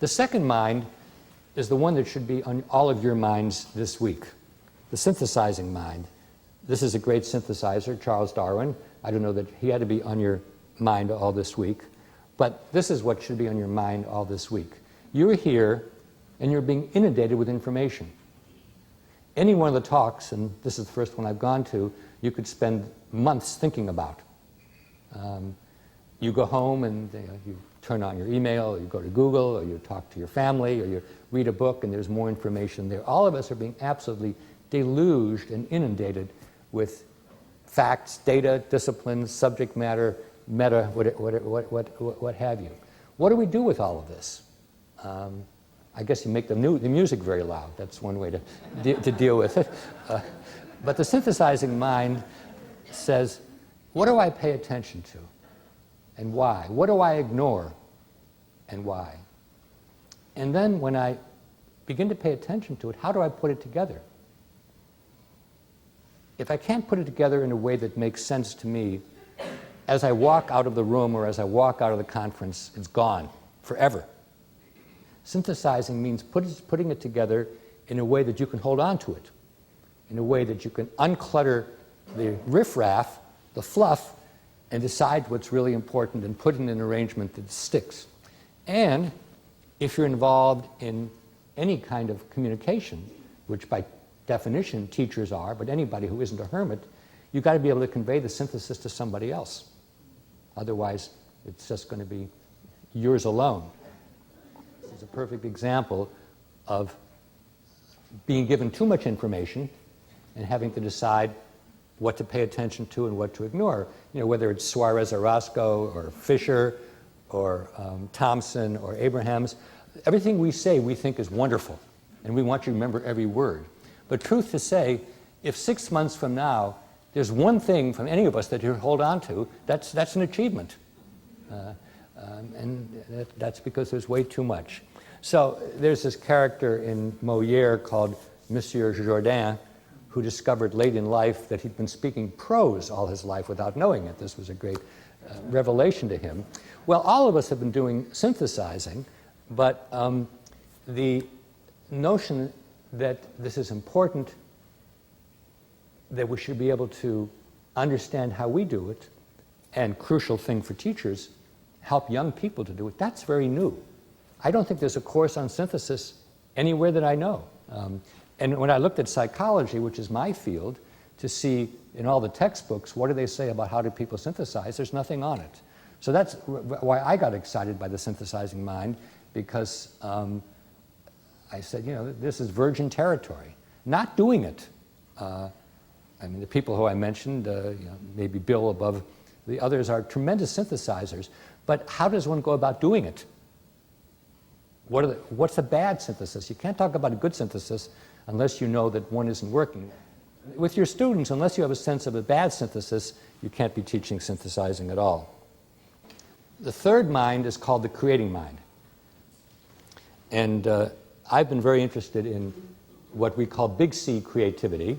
The second mind is the one that should be on all of your minds this week, the synthesizing mind. This is a great synthesizer, Charles Darwin. I don't know that he had to be on your mind all this week, but this is what should be on your mind all this week. You're here and you're being inundated with information. Any one of the talks, and this is the first one I've gone to, you could spend months thinking about. You go home and you turn on your email, or you go to Google, or you talk to your family, or you read a book and there's more information there. All of us are being absolutely deluged and inundated with facts, data, disciplines, subject matter, meta, what have you. What do we do with all of this? I guess you make the music very loud. That's one way to deal with it. But the synthesizing mind says, what do I pay attention to? And why? What do I ignore? And why? And then when I begin to pay attention to it, how do I put it together? If I can't put it together in a way that makes sense to me, as I walk out of the room or as I walk out of the conference, it's gone forever. Synthesizing means putting it together in a way that you can hold on to it, in a way that you can unclutter the riffraff, the fluff, and decide what's really important and put in an arrangement that sticks. And if you're involved in any kind of communication, which by definition teachers are, but anybody who isn't a hermit, you've got to be able to convey the synthesis to somebody else. Otherwise, it's just going to be yours alone. This is a perfect example of being given too much information and having to decide what to pay attention to and what to ignore. You know, whether it's Suarez Orozco or Fisher or Thompson or Abrahams, everything we say we think is wonderful, and we want you to remember every word. But truth to say, if 6 months from now there's one thing from any of us that you hold on to, that's an achievement. And that's because there's way too much. So there's this character in Molière called Monsieur Jourdain, who discovered late in life that he'd been speaking prose all his life without knowing it. This was a great revelation to him. Well, all of us have been doing synthesizing, but the notion that this is important, that we should be able to understand how we do it, and crucial thing for teachers, help young people to do it, that's very new. I don't think there's a course on synthesis anywhere that I know. And when I looked at psychology, which is my field, to see in all the textbooks, what do they say about how do people synthesize, there's nothing on it. So that's why I got excited by the synthesizing mind, because I said, you know, this is virgin territory. Not doing it. I mean, the people who I mentioned, you know, maybe Bill above the others, are tremendous synthesizers. But how does one go about doing it? What's a bad synthesis? You can't talk about a good synthesis unless you know that one isn't working. With your students, unless you have a sense of a bad synthesis, you can't be teaching synthesizing at all. The third mind is called the creating mind. And I've been very interested in what we call big C creativity.